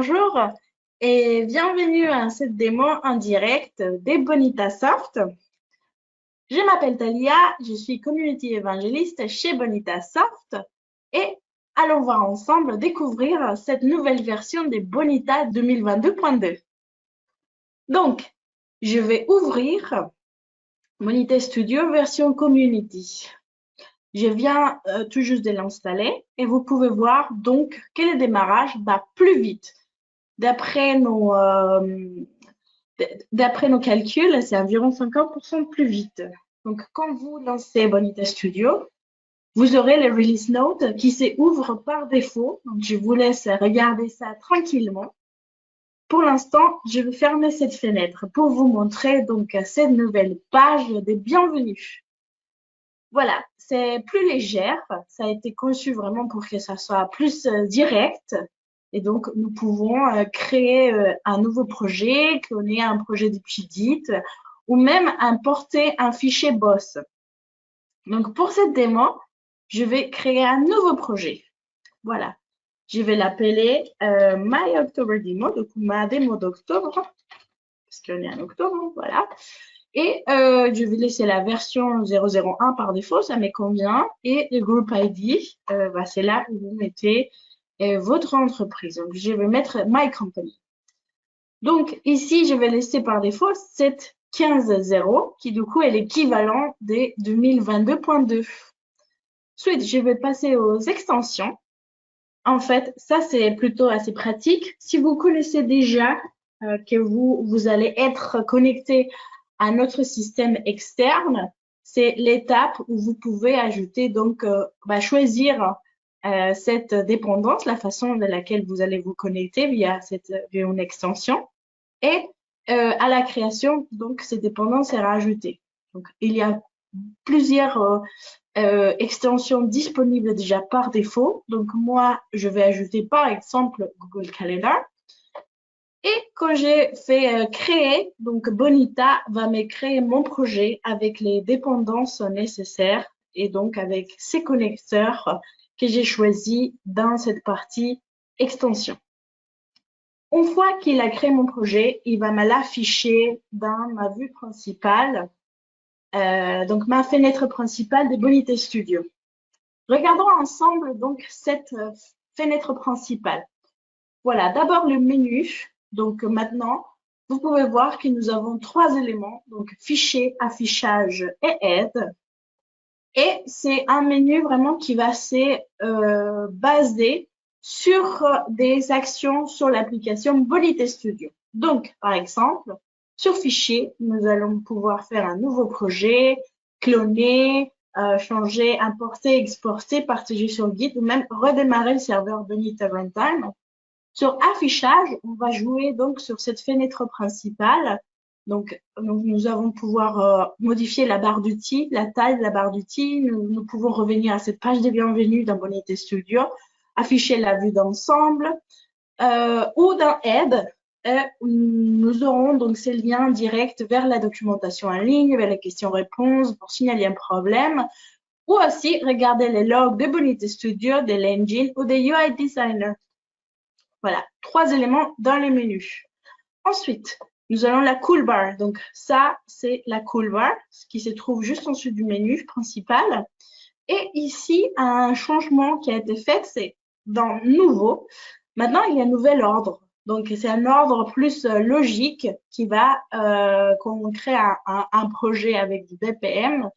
Bonjour et bienvenue à cette démo en direct des Bonitasoft. Je m'appelle Talia, je suis community évangéliste chez Bonitasoft et allons voir ensemble découvrir cette nouvelle version des Bonita 2022.2. Donc, je vais ouvrir Bonita Studio version community. Je viens tout juste de l'installer et vous pouvez voir donc que le démarrage va plus vite. D'après nos calculs, c'est environ 50% plus vite. Donc, quand vous lancez Bonita Studio, vous aurez le release note qui s'ouvre par défaut. Donc, je vous laisse regarder ça tranquillement. Pour l'instant, je vais fermer cette fenêtre pour vous montrer donc cette nouvelle page de bienvenue. Voilà, c'est plus légère. Ça a été conçu vraiment pour que ça soit plus direct. Et donc, nous pouvons créer un nouveau projet, cloner un projet depuis Git ou même importer un fichier boss. Donc, pour cette démo, je vais créer un nouveau projet. Voilà. Je vais l'appeler My October Demo, donc ma démo d'octobre, parce qu'on est en octobre, voilà. Et je vais laisser la version 001 par défaut, ça me convient. Et le group ID, c'est là où vous mettez votre entreprise. Donc, je vais mettre My Company. Donc, ici, je vais laisser par défaut cette 15.0 qui, du coup, est l'équivalent des 2022.2. Ensuite, je vais passer aux extensions. En fait, ça, c'est plutôt assez pratique. Si vous connaissez déjà que vous allez être connecté à notre système externe, c'est l'étape où vous pouvez ajouter, donc, choisir cette dépendance, la façon de laquelle vous allez vous connecter via une extension. Et à la création, donc, cette dépendance est rajoutée. Donc, il y a plusieurs extensions disponibles déjà par défaut. Donc, moi, je vais ajouter par exemple Google Calendar. Et quand j'ai fait créer, donc Bonita va me créer mon projet avec les dépendances nécessaires et donc avec ces connecteurs que j'ai choisis dans cette partie extension. Une fois qu'il a créé mon projet, il va me l'afficher dans ma vue principale, donc ma fenêtre principale de Bonita Studio. Regardons ensemble donc cette fenêtre principale. Voilà, d'abord le menu. Donc maintenant, vous pouvez voir que nous avons trois éléments, donc fichier, affichage et aide. Et c'est un menu vraiment qui va se baser sur des actions sur l'application Bonita Studio. Donc, par exemple, sur fichier, nous allons pouvoir faire un nouveau projet, cloner, changer, importer, exporter, partager sur Git ou même redémarrer le serveur Bonita Runtime. Sur affichage, on va jouer donc sur cette fenêtre principale. Donc nous allons pouvoir modifier la barre d'outils, la taille de la barre d'outils. Nous pouvons revenir à cette page de bienvenue dans Bonita Studio, afficher la vue d'ensemble ou dans Aide. Nous aurons donc ces liens directs vers la documentation en ligne, vers les questions-réponses pour signaler un problème, ou aussi regarder les logs de Bonita Studio, de l'engine ou de UI Designer. Voilà, trois éléments dans le menu. Ensuite, nous allons la coolbar. Donc ça, c'est la coolbar, ce qui se trouve juste en dessous du menu principal. Et ici, un changement qui a été fait, c'est dans Nouveau. Maintenant, il y a un nouvel ordre. Donc, c'est un ordre plus logique qui va, quand on crée un projet avec du BPM,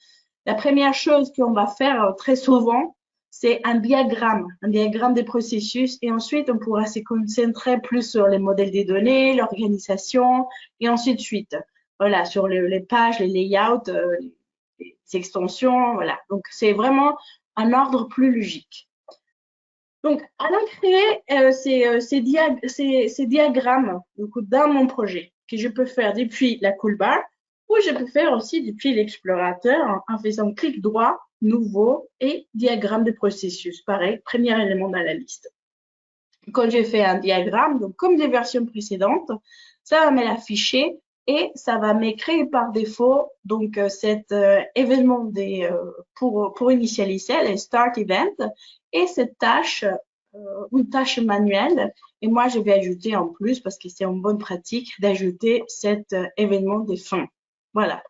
la première chose qu'on va faire très souvent, c'est un diagramme des processus. Et ensuite, on pourra se concentrer plus sur les modèles des données, l'organisation et ainsi de suite. Voilà, sur les pages, les layouts, les extensions, voilà. Donc, c'est vraiment un ordre plus logique. Donc, allons créer ces diagrammes dans mon projet que je peux faire depuis la coolbar ou je peux faire aussi depuis l'explorateur en faisant clic droit, nouveau et diagramme de processus. Pareil, premier élément dans la liste. Quand j'ai fait un diagramme, donc comme des versions précédentes, ça va me l'afficher et ça va me créer par défaut donc cet événement pour initialiser, les start event et cette tâche une tâche manuelle et moi, je vais ajouter en plus, parce que c'est une bonne pratique, d'ajouter cet événement de fin. Voilà.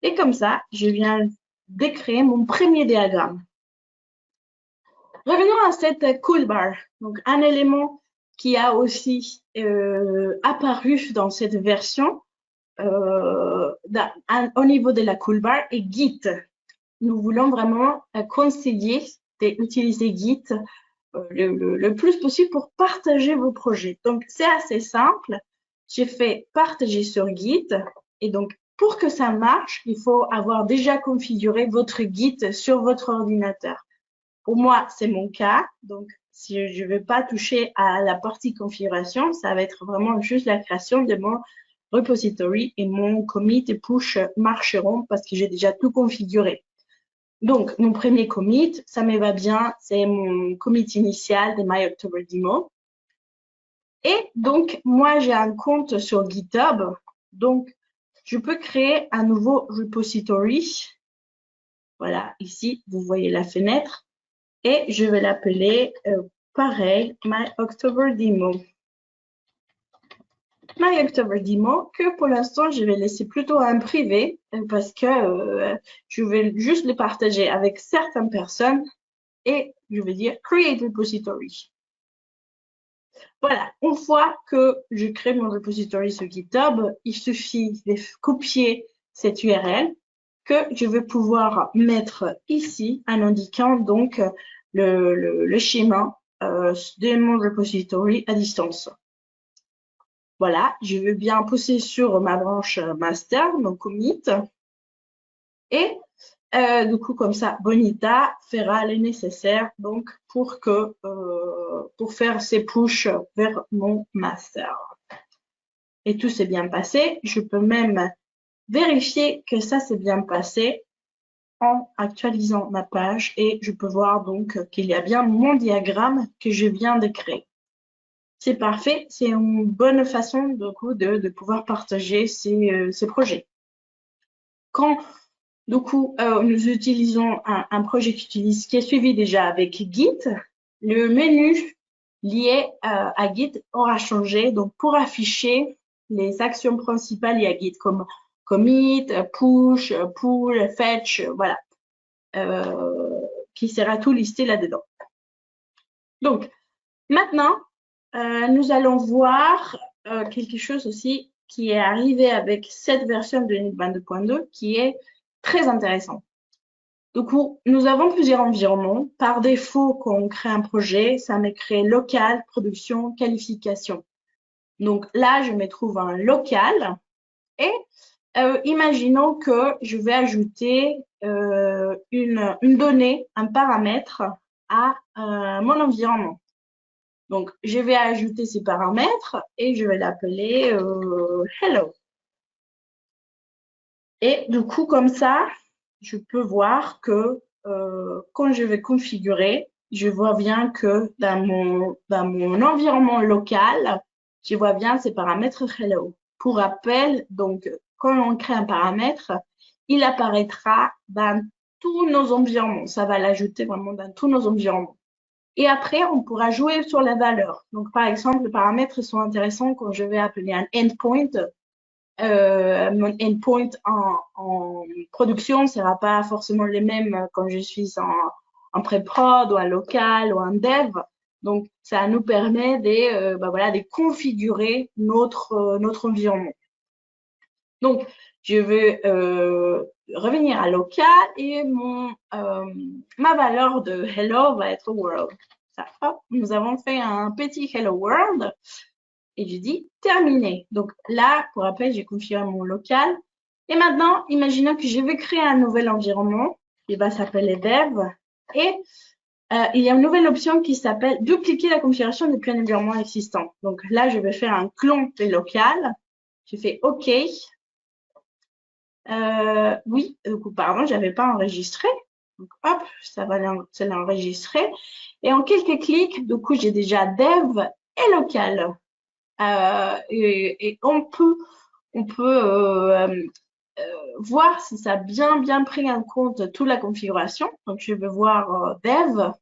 Et comme ça, je viens de créer mon premier diagramme. Revenons à cette cool bar. Donc, un élément qui a aussi apparu dans cette version au niveau de la cool bar est Git. Nous voulons vraiment conseiller d'utiliser Git le plus possible pour partager vos projets. Donc, c'est assez simple. J'ai fait partager sur Git. Et donc, pour que ça marche, il faut avoir déjà configuré votre Git sur votre ordinateur. Pour moi, c'est mon cas. Donc, si je ne vais pas toucher à la partie configuration, ça va être vraiment juste la création de mon repository et mon commit et push marcheront parce que j'ai déjà tout configuré. Donc, mon premier commit, ça me va bien, c'est mon commit initial de My October Demo. Et donc, moi, j'ai un compte sur GitHub. Donc, je peux créer un nouveau repository. Voilà, ici, vous voyez la fenêtre. Et je vais l'appeler, pareil, My October Demo. My October Demo, que pour l'instant, je vais laisser plutôt en privé parce que je vais juste le partager avec certaines personnes et je vais dire Create Repository. Voilà, une fois que je crée mon repository sur GitHub, il suffit de copier cette URL que je vais pouvoir mettre ici en indiquant donc le schéma de mon repository à distance. Voilà, je vais bien pousser sur ma branche master, mon commit. Et du coup, comme ça, Bonita fera le nécessaire donc pour faire ses push vers mon master. Et tout s'est bien passé. Je peux même vérifier que ça s'est bien passé en actualisant ma page et je peux voir donc qu'il y a bien mon diagramme que je viens de créer. C'est parfait, c'est une bonne façon de pouvoir partager ces projets. Quand nous utilisons un projet qui est suivi déjà avec Git, le menu lié à Git aura changé. Donc, pour afficher les actions principales liées à Git, comme commit, push, pull, fetch, voilà, qui sera tout listé là-dedans. Donc, maintenant, nous allons voir quelque chose aussi qui est arrivé avec cette version de NIT 22.2 qui est très intéressant. Du coup, nous avons plusieurs environnements. Par défaut, quand on crée un projet, ça me crée local, production, qualification. Donc là, je me trouve en local et imaginons que je vais ajouter une donnée, un paramètre à mon environnement. Donc, je vais ajouter ces paramètres et je vais l'appeler hello. Et du coup, comme ça, je peux voir que quand je vais configurer, je vois bien que dans mon environnement local, je vois bien ces paramètres hello. Pour rappel, donc, quand on crée un paramètre, il apparaîtra dans tous nos environnements. Ça va l'ajouter vraiment dans tous nos environnements. Et après, on pourra jouer sur la valeur. Donc, par exemple, les paramètres sont intéressants quand je vais appeler un endpoint. Mon endpoint en production ne sera pas forcément les mêmes quand je suis en pré-prod ou en local ou en dev. Donc, ça nous permet de configurer notre environnement. Donc, je vais revenir à local et ma valeur de hello va être world. Ça, hop, nous avons fait un petit hello world et je dis terminé. Donc là, pour rappel, j'ai configuré mon local. Et maintenant, imaginons que je vais créer un nouvel environnement qui va s'appeler dev et il y a une nouvelle option qui s'appelle dupliquer la configuration depuis un environnement existant. Donc là, je vais faire un clone de local. Je fais OK. Oui, pardon, j'avais pas enregistré. Donc, hop, ça va l'enregistrer. Et en quelques clics, du coup, j'ai déjà dev et local. Et on peut voir si ça a bien pris en compte toute la configuration. Donc, je vais voir dev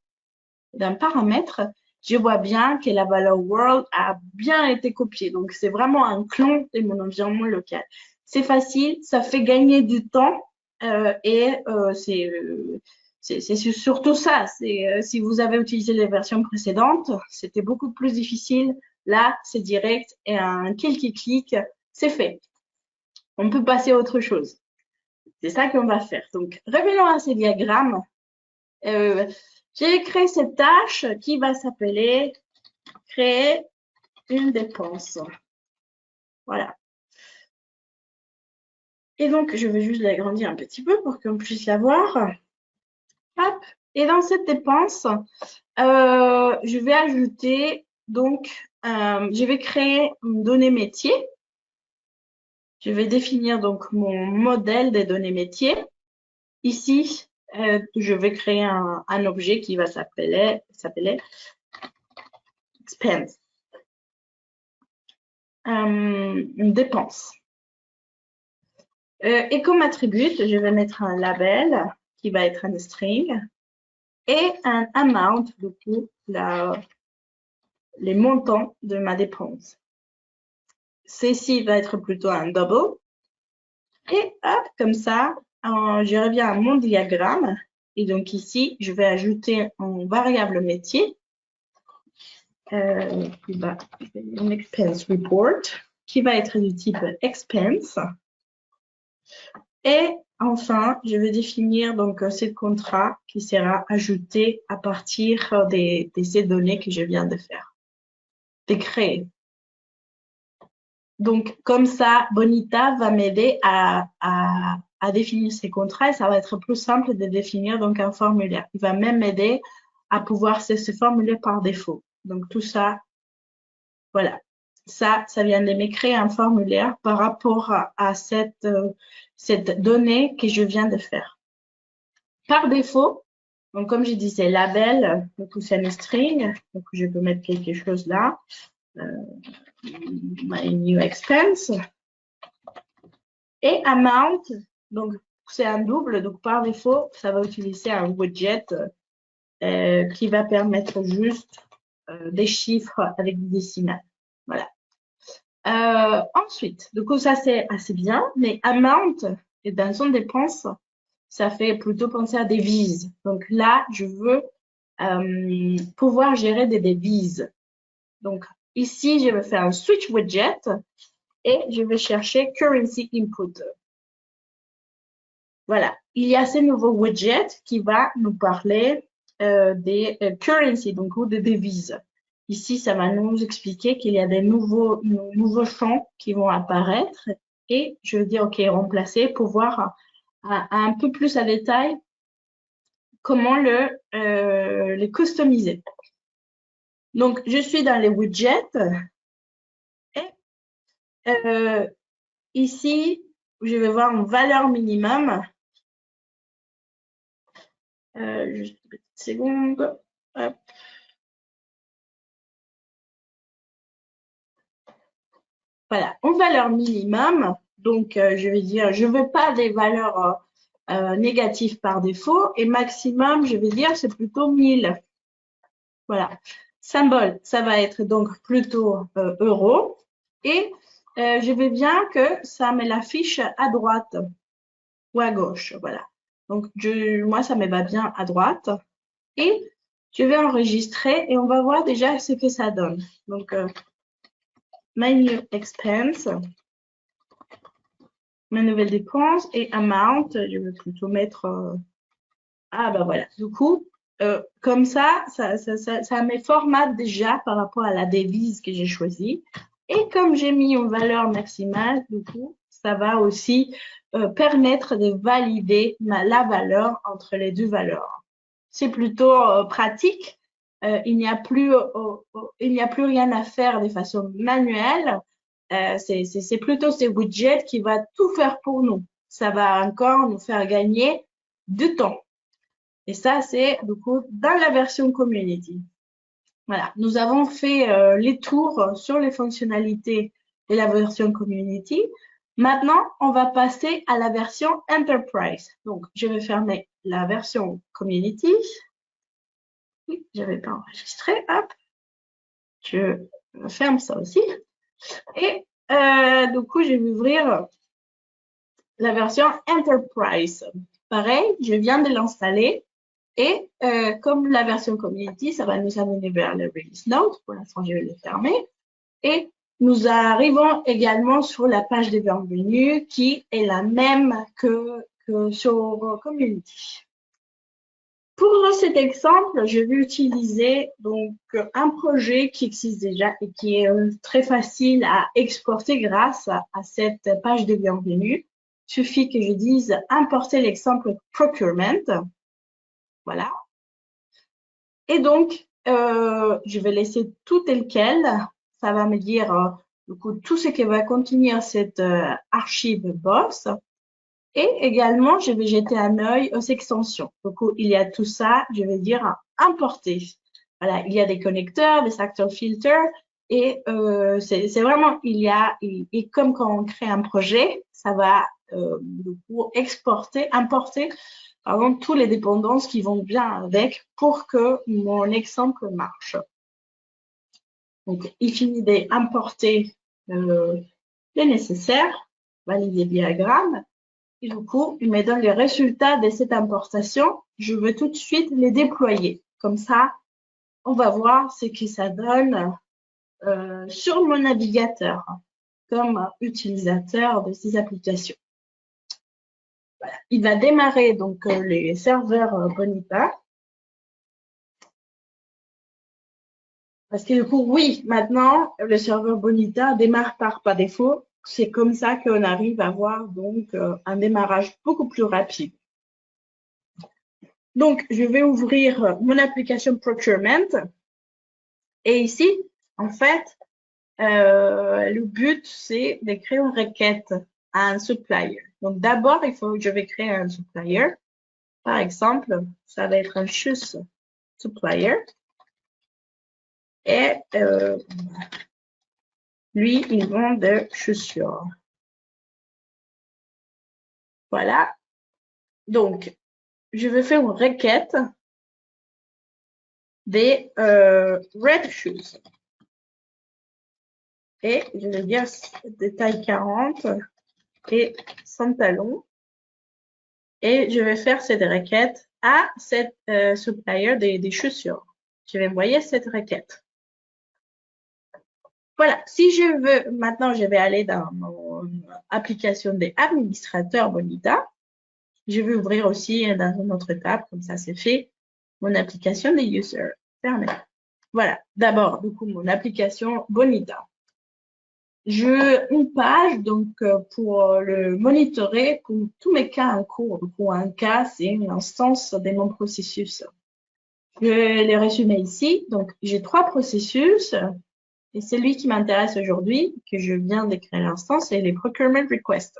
d'un paramètre. je vois bien que la valeur world a bien été copiée. Donc, c'est vraiment un clone de mon environnement local. C'est facile, ça fait gagner du temps c'est surtout ça. Si vous avez utilisé les versions précédentes, c'était beaucoup plus difficile. Là, c'est direct et en quelques clics, c'est fait. On peut passer à autre chose. C'est ça qu'on va faire. Donc, revenons à ces diagrammes. J'ai créé cette tâche qui va s'appeler créer une dépense. Voilà. Et donc, je vais juste l'agrandir un petit peu pour qu'on puisse la voir. Hop. Et dans cette dépense, je vais ajouter, donc, je vais créer une donnée métier. Je vais définir donc mon modèle des données métiers. Ici, je vais créer un objet qui va s'appeler expense, une dépense. Et comme attribut, je vais mettre un label qui va être un string et un amount, du coup, les montants de ma dépense. Ceci va être plutôt un double. Et hop, comme ça, je reviens à mon diagramme. Et donc ici, je vais ajouter une variable métier, un expense report, qui va être du type expense. Et enfin, je vais définir donc ce contrat qui sera ajouté à partir de ces données que je viens de faire, de créer. Donc, comme ça, Bonita va m'aider à définir ces contrats et ça va être plus simple de définir donc un formulaire. Il va même m'aider à pouvoir se formuler par défaut. Donc, tout ça, voilà. Ça vient de me créer un formulaire par rapport à cette donnée que je viens de faire. Par défaut, donc comme je disais, label, donc c'est un string, donc je peux mettre quelque chose là. My new expense. Et amount, donc c'est un double, donc par défaut, ça va utiliser un widget qui va permettre juste des chiffres avec des décimales. Voilà. Ensuite, du coup, ça c'est assez bien, mais amount, et dans son dépense, ça fait plutôt penser à des devises. Donc là, je veux pouvoir gérer des devises. Donc ici, je vais faire un switch widget et je vais chercher currency input. Voilà, il y a ce nouveau widget qui va nous parler des currency, donc ou des devises. Ici, ça va nous expliquer qu'il y a des nouveaux champs qui vont apparaître et je vais dire OK, remplacer pour voir un peu plus à détail comment les customiser. Donc, je suis dans les widgets et ici, je vais voir une valeur minimum. Juste une petite seconde. Hop. Voilà, une valeur minimum. Donc, je vais dire, je ne veux pas des valeurs négatives par défaut. Et maximum, je vais dire, c'est plutôt 1000. Voilà. Symbole, ça va être donc plutôt euro. Et je veux bien que ça me l'affiche à droite ou à gauche. Voilà. Donc, moi, ça me va bien à droite. Et je vais enregistrer et on va voir déjà ce que ça donne. Donc, my new expense, ma nouvelle dépense et amount, je vais plutôt mettre, ah ben voilà, du coup, comme ça me formate déjà par rapport à la devise que j'ai choisie. Et comme j'ai mis une valeur maximale, du coup, ça va aussi permettre de valider la valeur entre les deux valeurs. C'est plutôt pratique. Il n'y a plus rien à faire de façon manuelle. C'est plutôt ces widgets qui va tout faire pour nous. Ça va encore nous faire gagner du temps. Et ça, c'est du coup dans la version community. Voilà, nous avons fait les tours sur les fonctionnalités de la version community. Maintenant, on va passer à la version enterprise. Donc, je vais fermer la version community. Oui, je n'avais pas enregistré. Hop, Je ferme ça aussi. Et du coup, je vais ouvrir la version Enterprise. Pareil, je viens de l'installer. Et comme la version Community, ça va nous amener vers le Release Note. Pour l'instant, je vais le fermer. Et nous arrivons également sur la page de bienvenue qui est la même que sur Community. Pour cet exemple, je vais utiliser donc un projet qui existe déjà et qui est très facile à exporter grâce à cette page de bienvenue. Il suffit que je dise importer l'exemple procurement. Voilà. Et donc, je vais laisser tout tel quel. Ça va me dire du coup, tout ce qui va contenir cette archive boss. Et également, je vais jeter un œil aux extensions. Du coup, il y a tout ça, je vais dire importer. Voilà, il y a des connecteurs, des actor filters. Et c'est vraiment, et comme quand on crée un projet, ça va du coup importer pardon, toutes les dépendances qui vont bien avec pour que mon exemple marche. Donc, il finit d'importer les nécessaires, valider le diagramme. Et du coup, il me donne les résultats de cette importation. Je veux tout de suite les déployer. Comme ça, on va voir ce que ça donne sur mon navigateur comme utilisateur de ces applications. Voilà. Il va démarrer donc les serveurs Bonita. Parce que du coup, oui, maintenant, le serveur Bonita démarre par défaut. C'est comme ça qu'on arrive à avoir donc un démarrage beaucoup plus rapide. Donc, je vais ouvrir mon application Procurement. Et ici, en fait, le but, c'est de créer une requête à un supplier. Donc, d'abord, je vais créer un supplier. Par exemple, ça va être un shoes supplier. Et lui, il vend des chaussures. Voilà. Donc, je vais faire une requête des red shoes. Et je vais dire de taille 40 et sans talons. Et je vais faire cette requête à cette supplier des chaussures. Je vais envoyer cette requête. Voilà, si je veux, maintenant je vais aller dans mon application des administrateurs Bonita. Je vais ouvrir aussi dans une autre table, comme ça c'est fait, mon application des users. Fermé. Voilà, d'abord, du coup, mon application Bonita. Une page, donc, pour le monitorer pour tous mes cas en cours. Pour un cas, c'est une instance de mon processus. Je vais les résumer ici. Donc, j'ai 3 processus. Et celui qui m'intéresse aujourd'hui, que je viens de créer l'instance, c'est les procurement requests.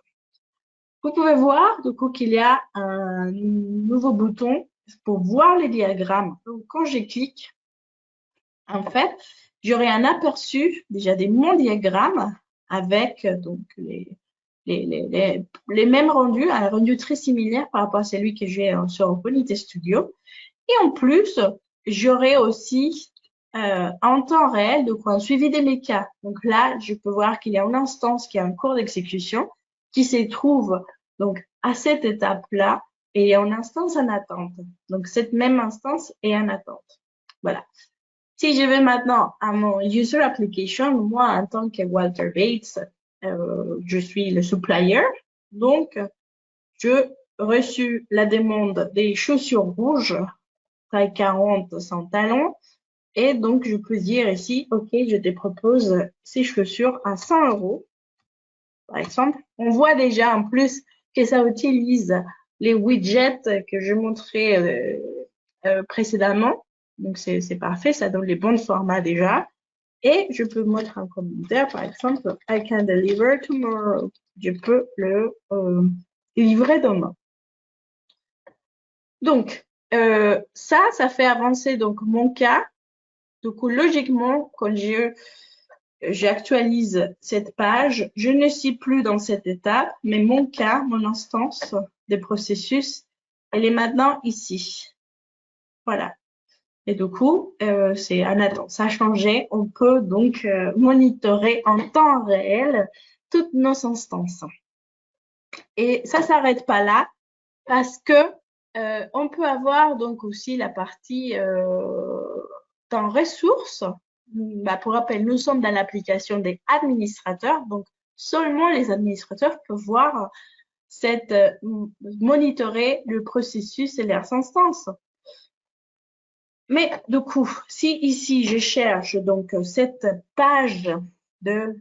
Vous pouvez voir, du coup, qu'il y a un nouveau bouton pour voir les diagrammes. Donc, quand je clique, en fait, j'aurai un aperçu déjà des mon diagrammes avec donc les mêmes rendus, un rendu très similaire par rapport à celui que j'ai sur Bonita Studio. Et en plus, j'aurai aussi en temps réel donc un suivi des mécas. Donc là, je peux voir qu'il y a une instance qui est en cours d'exécution qui se trouve donc à cette étape-là et il y a une instance en attente. Donc cette même instance est en attente. Voilà. Si je vais maintenant à mon user application, moi en tant que Walter Bates, je suis le supplier. Donc, je reçu la demande des chaussures rouges, taille 40 sans talons. Et donc, je peux dire ici, OK, je te propose ces chaussures à 100 €, par exemple. On voit déjà en plus que ça utilise les widgets que je montrais précédemment. Donc, c'est parfait, ça donne les bons formats déjà. Et je peux mettre un commentaire, par exemple, I can deliver tomorrow. Je peux le livrer demain. Donc, ça fait avancer donc mon cas. Du coup, logiquement, quand j'actualise cette page, je ne suis plus dans cette étape, mais mon cas, mon instance de processus, elle est maintenant ici. Voilà. Et du coup, c'est attends, ça a changé. On peut donc monitorer en temps réel toutes nos instances. Et ça s'arrête pas là parce que on peut avoir donc aussi la partie dans ressources. Bah, pour rappel, nous sommes dans l'application des administrateurs, donc seulement les administrateurs peuvent voir cette monitorer le processus et leurs instances. Mais du coup, si ici je cherche donc cette page de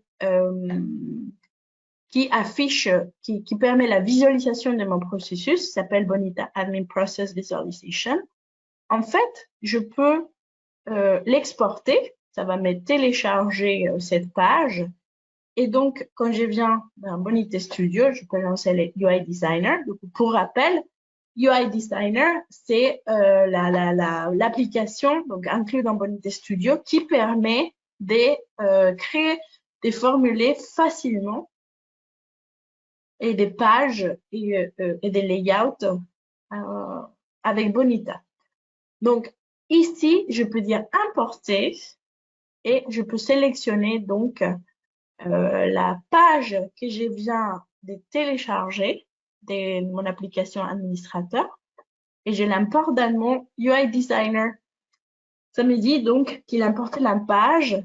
qui affiche, qui permet la visualisation de mon processus, s'appelle Bonita Admin Process Visualization. En fait, je peux l'exporter, ça va me télécharger cette page. Et donc, quand je viens dans Bonita Studio, je peux lancer les UI Designer. Donc, pour rappel, UI Designer, c'est l'application donc inclue dans Bonita Studio qui permet de créer des formulaires facilement et des pages et des layouts avec Bonita. Donc, ici, je peux dire importer et je peux sélectionner donc la page que je viens de télécharger de mon application administrateur et je l'importe dans mon UI Designer. Ça me dit donc qu'il importe la page,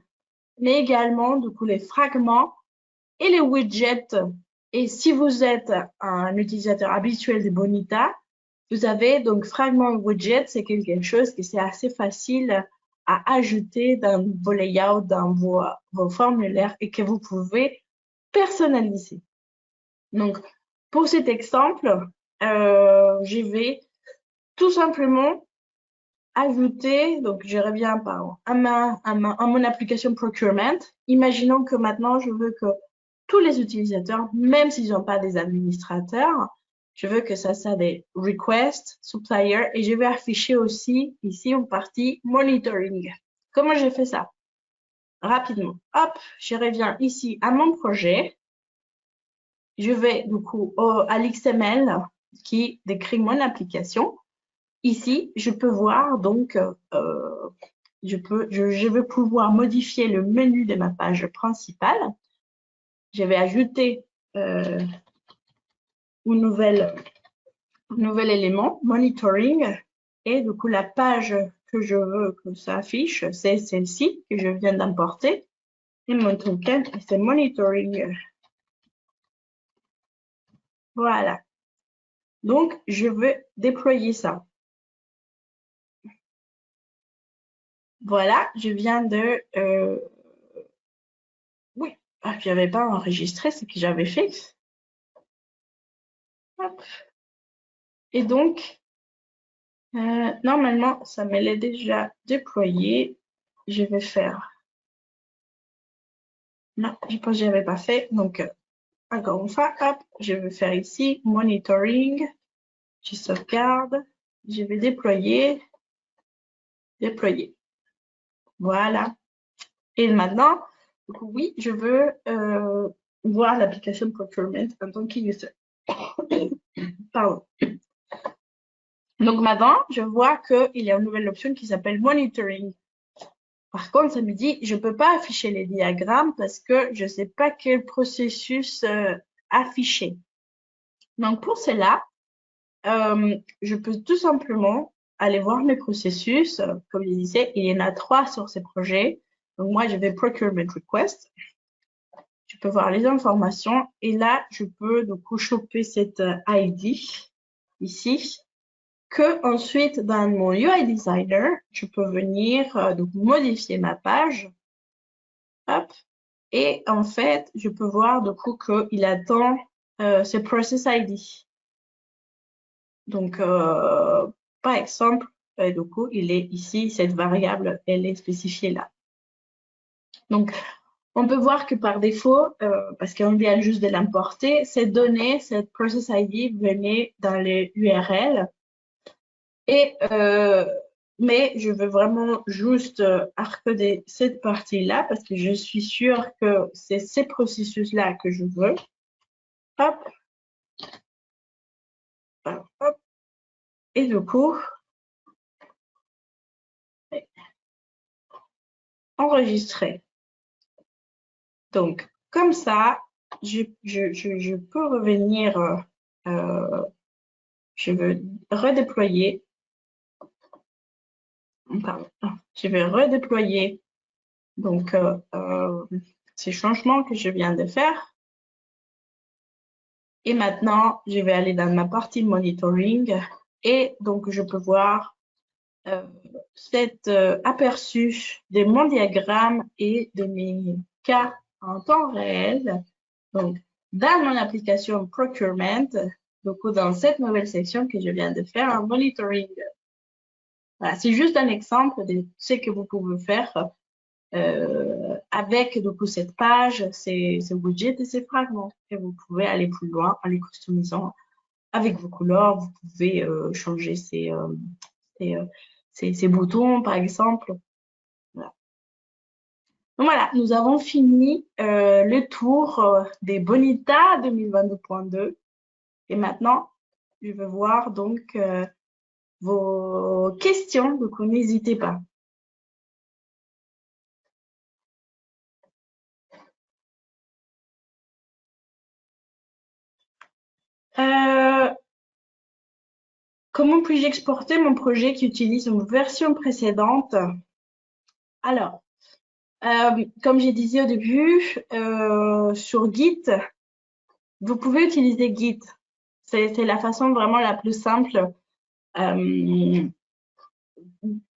mais également du coup les fragments et les widgets. Et si vous êtes un utilisateur habituel de Bonita, vous avez donc fragments et widgets, c'est quelque chose qui c'est assez facile à ajouter dans vos layouts, dans vos formulaires et que vous pouvez personnaliser. Donc, pour cet exemple, je vais tout simplement ajouter, donc je reviens à mon application Procurement. Imaginons que maintenant, je veux que tous les utilisateurs, même s'ils n'ont pas des administrateurs, je veux que ça soit des requests, suppliers, et je vais afficher aussi ici une partie monitoring. Comment j'ai fait ça? Rapidement. Hop, je reviens ici à mon projet. Je vais du coup à l'XML qui décrit mon application. Ici, je peux voir donc, je vais pouvoir modifier le menu de ma page principale. Je vais ajouter un nouvel élément, monitoring, et du coup la page que je veux que ça affiche, c'est celle-ci que je viens d'importer. Et mon token, c'est monitoring. Voilà. Donc, je veux déployer ça. Voilà, je viens de... oui, je n'avais pas enregistré ce que j'avais fait. Hop. Et donc, normalement, ça me l'est déjà déployé. Je vais faire... Non, je pense que je n'avais pas fait. Donc, encore une fois, hop, je vais faire ici, monitoring. Je sauvegarde. Je vais déployer. Déployer. Voilà. Et maintenant, oui, je veux voir l'application Procurement en tant qu'user. Pardon. Donc maintenant, je vois qu'il y a une nouvelle option qui s'appelle Monitoring. Par contre, ça me dit, je ne peux pas afficher les diagrammes parce que je ne sais pas quel processus afficher. Donc pour cela, je peux tout simplement aller voir mes processus. Comme je disais, il y en a 3 sur ces projets. Donc moi, je vais Procurement Request. Je peux voir les informations et là, je peux du coup choper cette ID ici. Que ensuite, dans mon UI Designer, je peux venir donc modifier ma page. Hop. Et en fait, je peux voir du coup qu'il attend ce Process ID. Donc, par exemple, du coup, il est ici, cette variable, elle est spécifiée là. Donc, on peut voir que par défaut, parce qu'on vient juste de l'importer, cette donnée, cette Process ID venait dans les URL. Et, mais je veux vraiment juste encoder cette partie-là parce que je suis sûre que c'est ces processus-là que je veux. Hop. Hop. Et du coup, enregistrer. Donc, comme ça, je peux revenir, je veux redéployer, pardon, je vais redéployer donc ces changements que je viens de faire. Et maintenant, je vais aller dans ma partie monitoring et donc je peux voir cet aperçu de mon diagramme et de mes cas en temps réel. Donc, dans mon application Procurement, donc dans cette nouvelle section que je viens de faire en monitoring. Voilà, c'est juste un exemple de ce que vous pouvez faire avec du coup, cette page, ces widgets et ces fragments. Et vous pouvez aller plus loin en les customisant avec vos couleurs. Vous pouvez changer ces boutons, par exemple. Voilà. Donc voilà, nous avons fini le tour des Bonita 2022.2. Et maintenant, je vais voir donc vos questions, donc n'hésitez pas. Comment puis-je exporter mon projet qui utilise une version précédente? Alors, comme j'ai dit au début, sur Git, vous pouvez utiliser Git. C'est la façon vraiment la plus simple.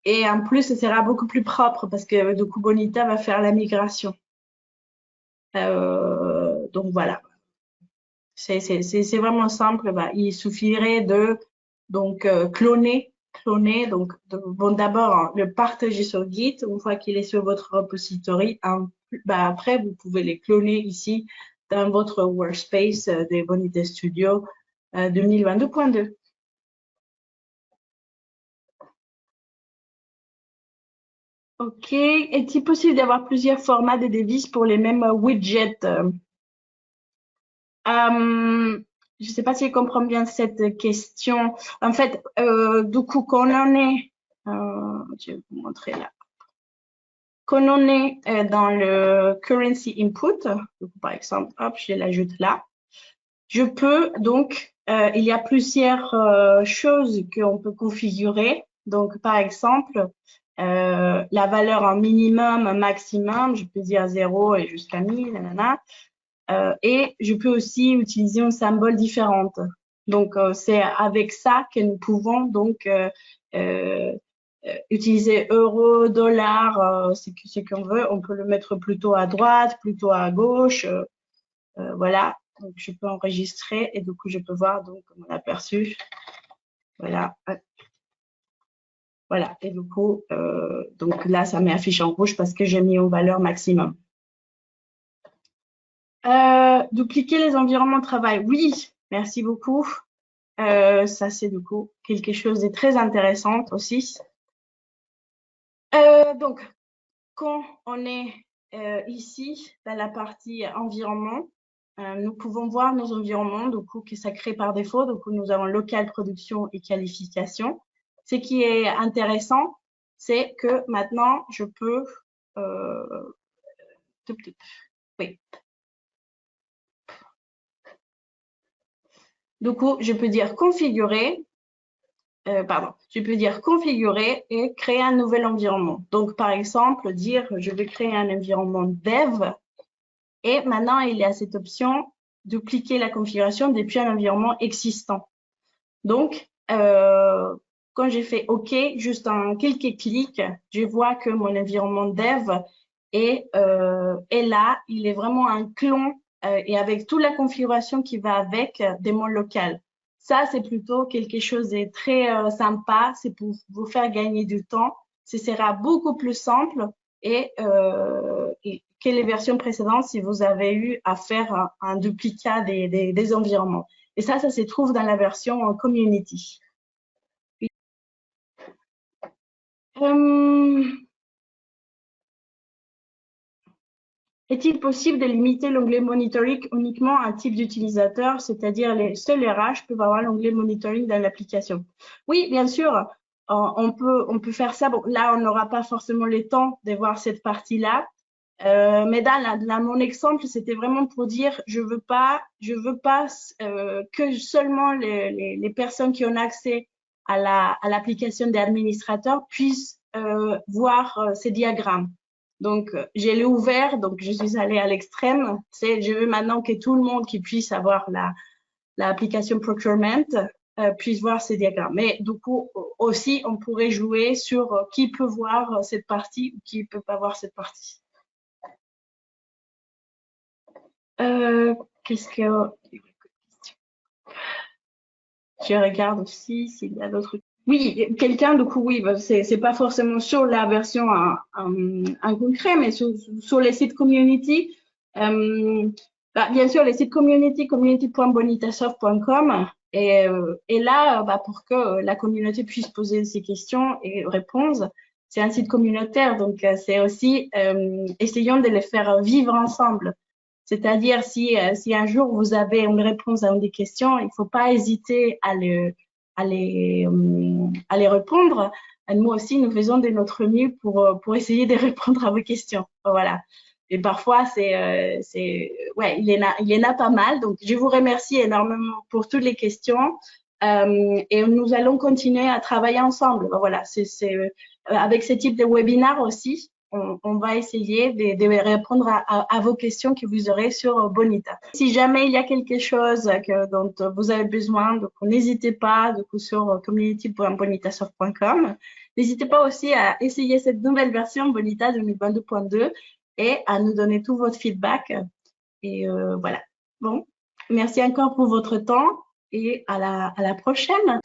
Et en plus, ce sera beaucoup plus propre parce que du coup, Bonita va faire la migration. Donc voilà. C'est vraiment simple. Bah, il suffirait de donc cloner. Donc bon, d'abord hein, le partager sur Git. Une fois qu'il est sur votre repository, bah, après vous pouvez les cloner ici dans votre workspace de Bonita Studio 2022.2. Ok. Est-il possible d'avoir plusieurs formats de devises pour les mêmes widgets? Je ne sais pas si je comprends bien cette question. En fait, du coup, quand on est, je vais vous montrer là. Quand on est dans le currency input, donc, par exemple, hop, je l'ajoute là. Je peux donc, il y a plusieurs choses qu'on peut configurer. Donc, par exemple, la valeur en minimum, maximum, je peux dire 0 et jusqu'à 1000, nanana. Et je peux aussi utiliser un symbole différent. Donc, c'est avec ça que nous pouvons donc utiliser euro, dollar, ce qu'on veut. On peut le mettre plutôt à droite, plutôt à gauche. Voilà. Donc, je peux enregistrer et du coup, je peux voir donc mon aperçu. Voilà. Voilà. Et du coup, donc là, ça m'affiche en rouge parce que j'ai mis en valeur maximum. Dupliquer les environnements de travail. Oui, merci beaucoup. Ça, c'est du coup quelque chose de très intéressant aussi. Donc, quand on est ici, dans la partie environnement, nous pouvons voir nos environnements, du coup, que ça crée par défaut. Donc, nous avons local, production et qualification. Ce qui est intéressant, c'est que maintenant, je peux... oui. Du coup, je peux dire configurer, je peux dire configurer et créer un nouvel environnement. Donc, par exemple, dire je vais créer un environnement dev et maintenant, il y a cette option dupliquer la configuration depuis un environnement existant. Donc, quand j'ai fait OK, juste en quelques clics, je vois que mon environnement dev est là. Il est vraiment un clone et avec toute la configuration qui va avec de mon local. Ça, c'est plutôt quelque chose de très sympa. C'est pour vous faire gagner du temps. Ce sera beaucoup plus simple et que les versions précédentes si vous avez eu à faire un duplicat des environnements. Et ça se trouve dans la version community. Est-il possible de limiter l'onglet monitoring uniquement à un type d'utilisateur, c'est-à-dire seuls les RH peuvent avoir l'onglet monitoring dans l'application? Oui, bien sûr. on peut faire ça. Bon, là, on n'aura pas forcément le temps de voir cette partie-là. Mais dans mon exemple, c'était vraiment pour dire, je veux pas que seulement les personnes qui ont accès à l'application des administrateurs puissent voir ces diagrammes. Donc, je l'ai ouvert, donc je suis allée à l'extrême. Je veux maintenant que tout le monde qui puisse avoir l'application Procurement puisse voir ces diagrammes. Mais du coup, aussi, on pourrait jouer sur qui peut voir cette partie ou qui peut pas voir cette partie. Qu'est-ce que je regarde aussi s'il y a d'autres. Oui, quelqu'un, du coup, oui, c'est pas forcément sur la version en concret, mais sur les sites community. Bien sûr, les sites community, community.bonitasoft.com. Et là, pour que la communauté puisse poser ses questions et répondre, c'est un site communautaire, donc c'est aussi essayons de les faire vivre ensemble. C'est-à-dire, si un jour vous avez une réponse à une des questions, il ne faut pas hésiter à les répondre. Nous aussi, nous faisons de notre mieux pour essayer de répondre à vos questions. Voilà. Et parfois, ouais, il y en a pas mal. Donc, je vous remercie énormément pour toutes les questions. Et nous allons continuer à travailler ensemble. Voilà, avec ce type de webinaire aussi, on va essayer de répondre à vos questions que vous aurez sur Bonita. Si jamais il y a quelque chose dont vous avez besoin, donc n'hésitez pas sur community.bonitasoft.com. N'hésitez pas aussi à essayer cette nouvelle version Bonita 2022.2 et à nous donner tout votre feedback. Et voilà. Bon, merci encore pour votre temps et à la prochaine.